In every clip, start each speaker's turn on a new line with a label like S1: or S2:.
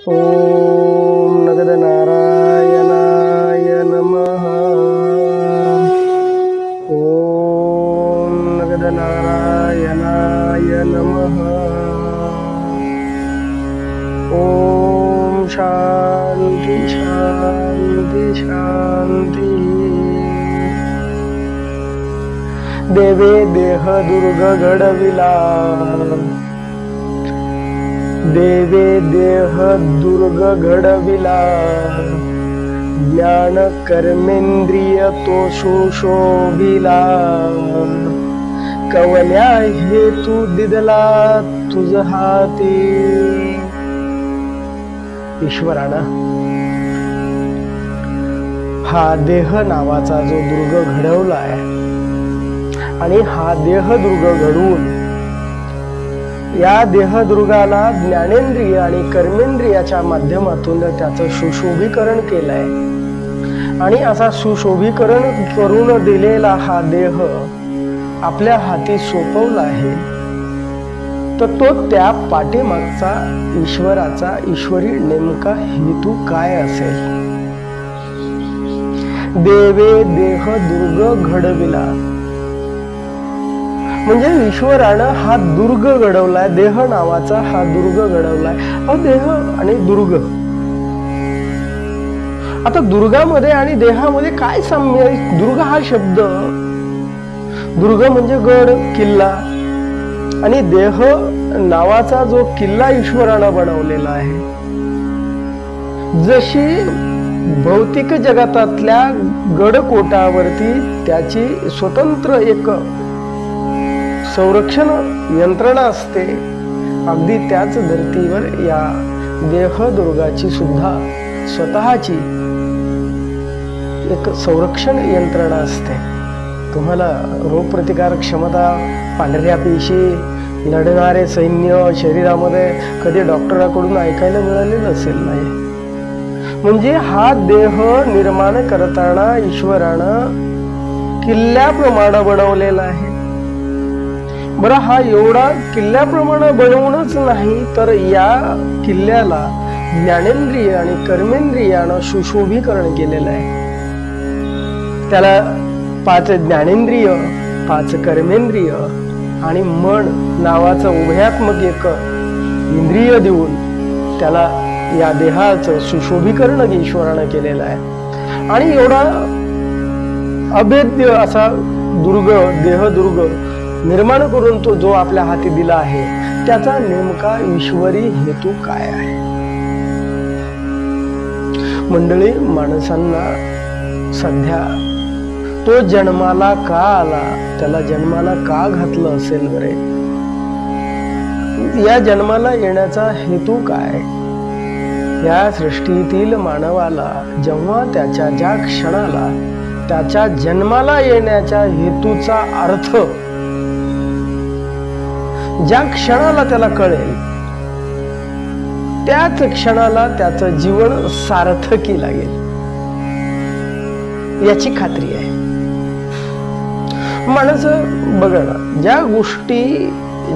S1: ओम नगदनारायणाय नमः। ओम नगदनारायणाय नमः। ओम शांति शांति शांति। देवे देह दुर्ग घडविला, देवे देह दुर्ग घडविला, ज्ञान कर्मेंद्रिय तो सुशोभिला, कवल्या हेतू दिदला तुझ हाती। ईश्वरानं हा देह नावाचा जो दुर्ग घडवलाय आणि हा देह दुर्ग घडवून या देहदुर्गाला ज्ञानेंद्रिय आणि कर्मेंद्रियाच्या माध्यमातून त्याचं सुशोभीकरण केलंय आणि असा सुशोभीकरण करून दिलेला हा देह आपल्या हाती सोपवला आहे, तर तो त्या पाठीमागचा ईश्वराचा ईश्वरी नेमका हेतू काय असेल? देवे देह दुर्ग घडविला म्हणजे ईश्वरानं हा दुर्ग घडवलाय, देह नावाचा हा दुर्ग घडवलाय। देह आणि दुर्ग, आता दुर्गामध्ये आणि देहामध्ये काय साम्य? दुर्ग हा शब्द, दुर्ग म्हणजे गड किल्ला, आणि देह नावाचा जो किल्ला ईश्वरानं बनवलेला आहे। जशी भौतिक जगतातल्या गडकोटावरती त्याची स्वतंत्र एक संरक्षण यंत्रणा असते, अगदी त्याच धर्तीवर या देहदुर्गाची सुद्धा स्वतःची एक संरक्षण यंत्रणा असते। तुम्हाला रोगप्रतिकारक क्षमता, पांढऱ्या पेशी, लढणारे सैन्य शरीरामध्ये कधी डॉक्टराकडून ऐकायला मिळालेलं असेल नाही। म्हणजे हा देह निर्माण करताना ईश्वरानं किल्ल्याप्रमाणे बनवलेला आहे। बरं, हा एवढा किल्ल्याप्रमाणे बनवूनच नाही, तर या किल्ल्याला ज्ञानेंद्रिय आणि कर्मेंद्रियानं सुशोभीकरण केलेलं आहे। त्याला 5 ज्ञानेंद्रिय, 5 कर्मेंद्रिय आणि मन नावाचं उभयात्मक एक इंद्रिय देऊन त्याला या देहाचं सुशोभीकरण ईश्वरानं केलेलं आहे। आणि एवढा अभेद्य असा दुर्ग, देहदुर्ग निर्माण करून तो जो आपल्या हाती दिला आहे, त्याचा नेमका ईश्वरी हेतू काय आहे? मंडळी, माणसांना सध्या तो जन्माला का आला, त्याला जन्माला का घातलं असेल बरे? या जन्माला येण्याचा हेतू काय? या सृष्टीतील मानवाला जेव्हा त्याच्या ज्या क्षणाला त्याच्या जन्माला येण्याच्या हेतूचा अर्थ ज्या क्षणाला त्याला कळेल, त्याच क्षणाला त्याचं जीवन सार्थकी लागेल याची खात्री आहे। माणसं बघा ना, ज्या गोष्टी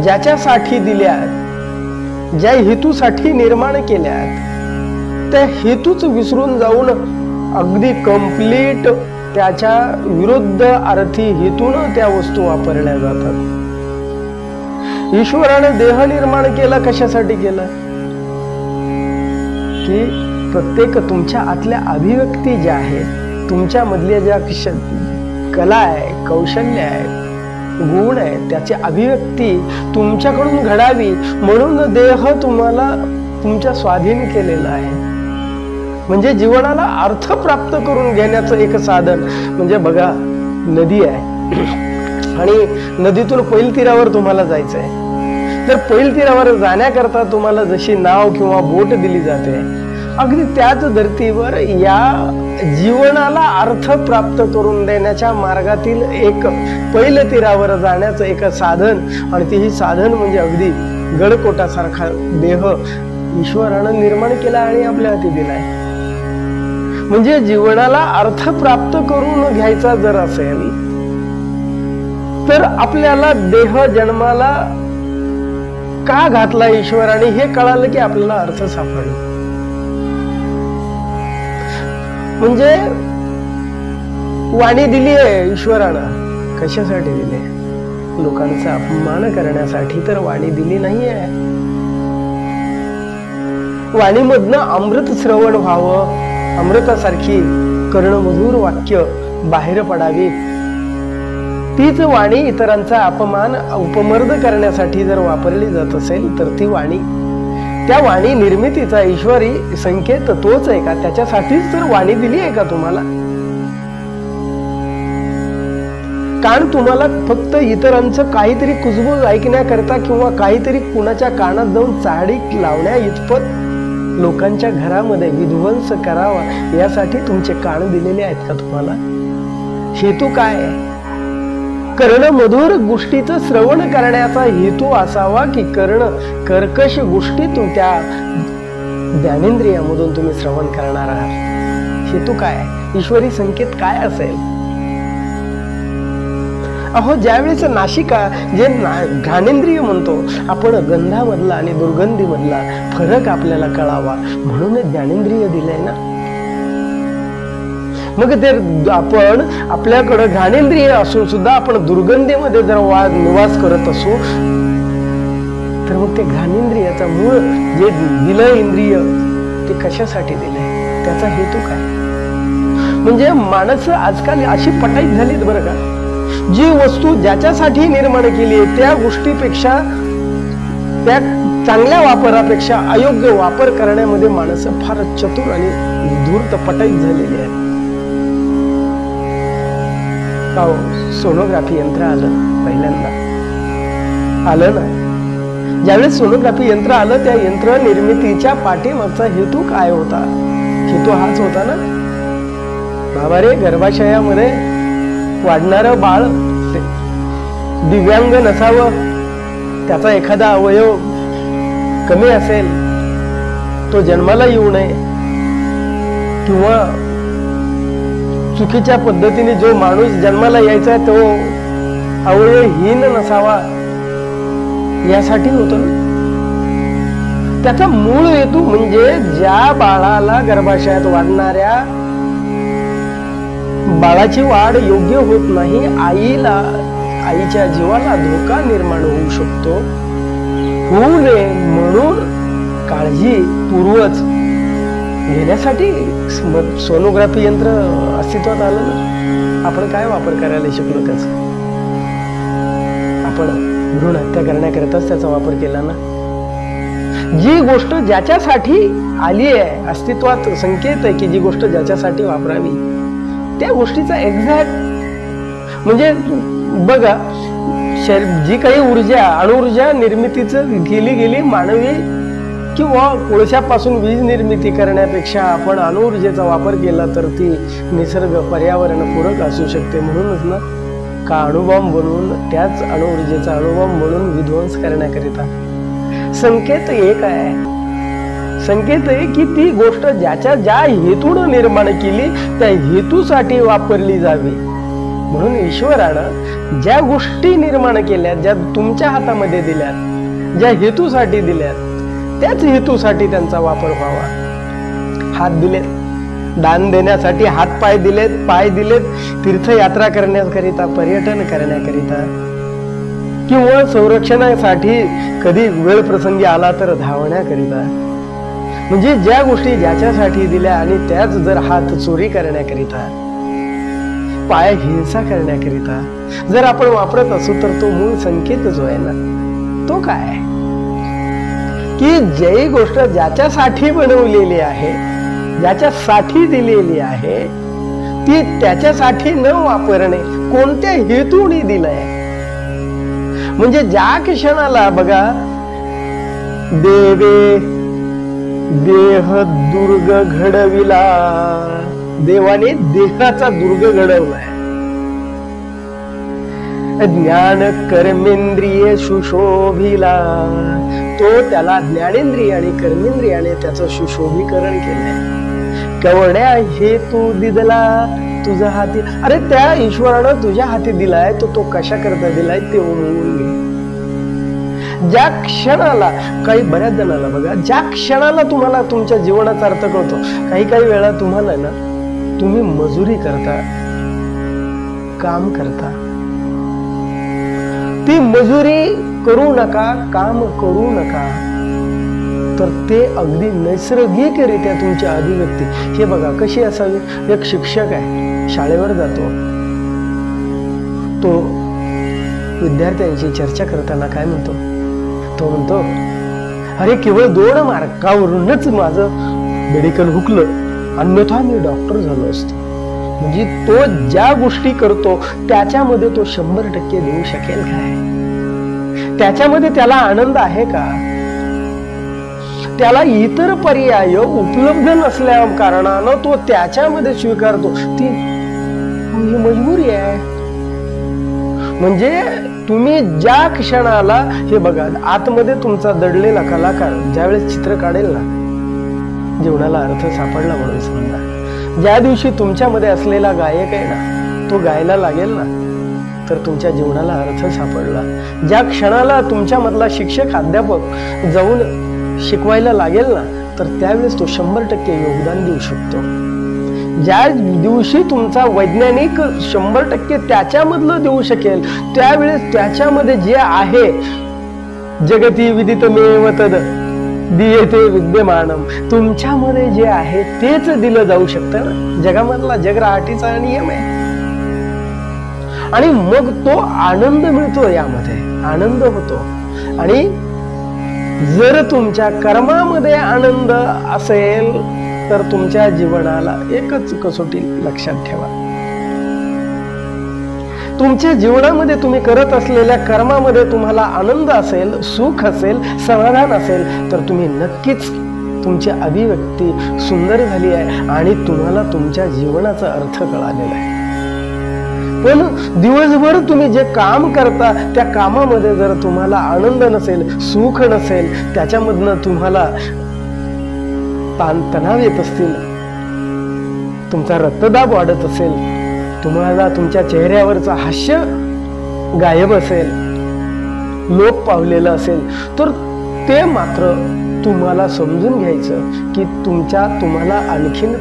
S1: ज्याच्यासाठी दिल्यात, ज्या हेतूसाठी निर्माण केल्यात, त्या हेतूच विसरून जाऊन अगदी कंप्लीट त्याच्या विरुद्ध अर्थी हेतून त्या वस्तू वापरल्या जातात। ईश्वरानं देह निर्माण केला, कशासाठी केला? की प्रत्येक तुमच्या आतल्या अभिव्यक्ती ज्या आहेत, तुमच्या मधल्या ज्या कला आहे, कौशल्य आहे, गुण आहे, त्याची अभिव्यक्ती तुमच्याकडून घडावी म्हणून देह तुम्हाला तुमच्या स्वाधीन केलेला आहे। म्हणजे जीवनाला अर्थ प्राप्त करून घेण्याचं एक साधन। म्हणजे बघा, नदी आहे आणि नदीतून पैल तीरावर तुम्हाला जायचं आहे, तर पैल तीरावर जाण्याकरता तुम्हाला जशी नाव किंवा बोट दिली जाते, अगदी त्याच धर्तीवर या जीवनाला अर्थ प्राप्त करून देण्याच्या मार्गातील एक पैल तीरावर जाण्याचं एक साधन, आणि तेही साधन म्हणजे अगदी गडकोटासारखा देह ईश्वरानं निर्माण केला आणि आपल्या हाती दिलाय। म्हणजे जीवनाला अर्थ प्राप्त करून घ्यायचा जर असेल, तर आपल्याला देह जन्माला का घातला ईश्वराने हे कळालं की आपल्याला अर्थ सापडला। म्हणजे वाणी दिली आहे ईश्वरानं, कशासाठी दिली? लोकांचा अपमान करण्यासाठी तर वाणी दिली नाहीये. वाणीमधनं अमृत श्रवण व्हावं, अमृतासारखी कर्णमधुर वाक्य बाहेर पडावी. तीच वाणी इतरांचा अपमान उपमर्द करण्यासाठी जर वापरली जात असेल तर ती वाणी, त्या वाणी निर्मितीचा ईश्वरी संकेत तोच आहे का? त्याच्यासाठीच तर वाणी दिली आहे का तुम्हाला? कान तुम्हाला फक्त इतरांचं काहीतरी कुजबूज ऐकण्याकरता किंवा काहीतरी कुणाच्या कानात जाऊन चाहडी लावण्या इतपत लोकांच्या घरामध्ये विध्वंस करावा यासाठी तुमचे कान दिलेले आहेत का तुम्हाला? हेतू काय आहे? कर्णमधुर गोष्टीचं श्रवण करण्याचा हेतू असावा की कर्कश गोष्टीतून त्या ज्ञानेंद्रियामधून तुम्ही श्रवण करणार आहात? हेतू काय? ईश्वरी संकेत काय असेल? अहो, ज्यावेळेस नाशिका जे घ्राणेंद्रिय म्हणतो आपण, गंधामधला आणि दुर्गंधी मधला फरक आपल्याला कळावा म्हणून ज्ञानेंद्रिय दिलंय ना. मग ते आपण आपल्याकडं घ्राणेंद्रिय असून सुद्धा आपण दुर्गंधीमध्ये जर निवास करत असू तर मग ते घ्राणेंद्रियाचा मूळ जे दिलंय इंद्रिय ते कशासाठी दिलंय? त्याचा हेतू काय? म्हणजे माणसं आजकाल अशी पटाईत झालीत बरं का, जी वस्तू ज्याच्यासाठी निर्माण केली आहे त्या गोष्टीपेक्षा, त्या चांगल्या वापरापेक्षा अयोग्य वापर करण्यामध्ये माणसं फार चतुर आणि धूर्त पटाईत झालेली आहे. सोनोग्राफी यंत्र आलं, पहिल्यांदा आलं ना. ज्यावेळेस सोनोग्राफी यंत्र आलं, त्या यंत्र निर्मितीच्या पाठीमागचा हेतू काय होता? हेतू हाच होता ना, बाबा रे, गर्भाशयामध्ये वाढणारं बाळ दिव्यांग नसावं, त्याचा एखादा अवयव कमी असेल तो जन्माला येऊ नये, किंवा चुकीच्या पद्धतीने जो माणूस जन्माला यायचा तो अवयवहीन नसावा, यासाठी होतं ना. त्याचा मूळ हेतू म्हणजे ज्या बाळाला गर्भाशयात वाढणाऱ्या बाळाची वाढ योग्य होत नाही, आईच्या जीवाला धोका निर्माण होऊ शकतो, होऊ नये म्हणून काळजी पूर्वच घेण्यासाठी सोनोग्राफी यंत्र अस्तित्वात आलं ना. आपण काय वापर करायला शिकलो त्याचा? आपण भ्रूण हत्या करण्याकरताच त्याचा वापर केला ना. जी गोष्ट ज्याच्यासाठी आली आहे, अस्तित्वात संकेत आहे की जी गोष्ट ज्याच्यासाठी वापरावी, त्या गोष्टीचा एक्झॅक्ट म्हणजे बघा, जी काही ऊर्जा, अणुऊर्जा निर्मितीचं गेली मानवी किंवा कोळशापासून वीज निर्मिती करण्यापेक्षा आपण अणुऊर्जेचा वापर केला तर ती निसर्ग पर्यावरण पूरक असू शकते. म्हणूनच ना का अणुबॉम्ब बनवून, त्याच अणुऊर्जेचा अणुबॉम्ब बनवून विध्वंस करण्याकरिता संकेत एक आहे. संकेत आहे की ती गोष्ट ज्या हेतून निर्माण केली त्या हेतूसाठी वापरली जावी. म्हणून ईश्वरानं ज्या गोष्टी निर्माण केल्या, ज्या तुमच्या हातामध्ये दिल्यात, ज्या हेतूसाठी दिल्यात, त्याच हेतूसाठी त्यांचा वापर व्हावा. हात दिलेत दान देण्यासाठी, हात पाय दिलेत, पाय दिलेत तीर्थयात्रा करण्याकरिता, पर्यटन करण्याकरिता, किंवा संरक्षणासाठी कधी वेळ प्रसंगी आला तर धावण्याकरिता. म्हणजे ज्या गोष्टी ज्याच्यासाठी दिल्या आणि त्याच जर हात चोरी करण्याकरिता, पाय हिंसा करण्याकरिता जर आपण वापरत असू तर तो मूळ संकेत जो आहे ना, तो काय आहे की जी गोष्ट ज्याच्यासाठी बनवलेली आहे, ज्याच्यासाठी दिलेली आहे, ती त्याच्यासाठी न वापरणे कोणत्या हेतूने दिलंय. म्हणजे ज्या क्षणाला बघा, देवे देह दुर्ग घडविला, देवाने देहाचा दुर्ग घडवलाय. ज्ञान कर्मेंद्रिय सुशोभिला, तो त्याला ज्ञानेंद्रिय आणि कर्मेंद्रियाने त्याचं सुशोभीकरण केलंय. केवढ्या हेतू दिदला तुझ्या हाती, अरे त्या ईश्वरानं तुझ्या हाती दिलाय तो कशा करता दिलाय ते ओळखून घे. ज्या क्षणाला, काही बऱ्याच जणाला बघा, ज्या क्षणाला तुम्हाला तुमच्या जीवनाचा अर्थ कळतो, काही वेळा तुम्हाला ना तुम्ही मजुरी करता, काम करता, ती मजुरी करू नका, काम करू नका, तर ते अगदी नैसर्गिकरित्या तुमची अभिव्यक्ती. हे बघा कशी असावी. एक शिक्षक आहे, शाळेवर जातो, तो विद्यार्थ्यांशी चर्चा करताना काय म्हणतो, तो म्हणतो, अरे केवळ 2 मार्कावरूनच माझं मेडिकल हुकलं, अन्यथा मी डॉक्टर झालो असतो. म्हणजे तो ज्या गोष्टी करतो त्याच्यामध्ये तो 100% देऊ शकेल काय? त्याच्यामध्ये त्याला आनंद आहे का? त्याला इतर पर्याय उपलब्ध नसल्या कारणानं तो त्याच्यामध्ये स्वीकारतो. ती मजबुरी आहे. म्हणजे तुम्ही ज्या क्षणाला, हे बघा, आतमध्ये तुमचा दडलेला कलाकार ज्यावेळेस चित्र काढेल ना, जीवनाला अर्थ सापडला म्हणून समजा, ज्या दिवशी तुमच्यामध्ये असलेला गायक आहे ना, तो गायला लागेल ना, तर तुमच्या जीवनाला अर्थ सापडला. ज्या क्षणाला तुमच्यामधला शिक्षक अध्यापक जाऊन शिकवायला लागेल ना, तर त्यावेळेस तो 100% योगदान देऊ शकतो. ज्या दिवशी तुमचा वैज्ञानिक 100% त्याच्यामधलं देऊ शकेल, त्यावेळेस त्याच्यामध्ये जे आहे, जगती विदितमेव तद दीयते विद्यमानम, तुमच्यामध्ये जे आहे तेच दिलं जाऊ शकतं ना. जगामधला जगराटीचा नियम आहे. आणि मग तो आनंद मिळतो, यामध्ये आनंद होतो. आणि जर तुमच्या कर्मामध्ये आनंद असेल तर तुमच्या जीवनाला एकच कसोटी लक्षात ठेवा. तुमच्या जीवनामध्ये तुम्ही करत असलेल्या कर्मामध्ये तुम्हाला आनंद असेल, सुख असेल, समाधान असेल, तर तुम्ही नक्कीच तुमची अभिव्यक्ती सुंदर झाली आहे आणि तुम्हाला तुमच्या जीवनाचा अर्थ कळालेला आहे. पण दिवसभर तुम्ही जे काम करता त्या कामामध्ये जर तुम्हाला आनंद नसेल, सुख नसेल, त्याच्यामधनं तुम्हाला ताणतणाव येत असतील, तुमचा रक्तदाब वाढत असेल, तुम्हाला तुमच्या चेहऱ्यावरचं हास्य गायब असेल, लोप पावलेलं असेल, तर ते मात्र तुम्हाला समजून घ्यायचं की तुम्हाला आणखीन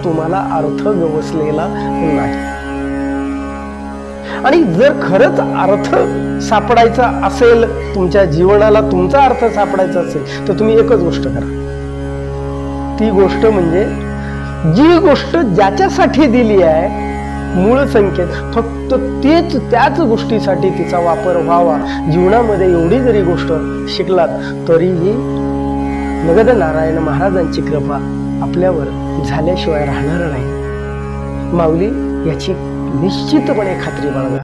S1: तुम्हाला अर्थ गवसलेला नाही. आणि जर खरंच अर्थ सापडायचा असेल, तुमच्या जीवनाला तुमचा अर्थ सापडायचा असेल, तर तुम्ही एकच गोष्ट करा. ती गोष्ट म्हणजे जी गोष्ट ज्याच्यासाठी दिली आहे, मूळ संकेत, फक्त त्याच गोष्टीसाठी तिचा वापर व्हावा. जीवनामध्ये एवढी जरी गोष्ट शिकलात तरीही नगद नारायण महाराजांची कृपा आपल्यावर झाल्याशिवाय राहणार नाही. माऊली याची निश्चितपणे खात्री बाळगा.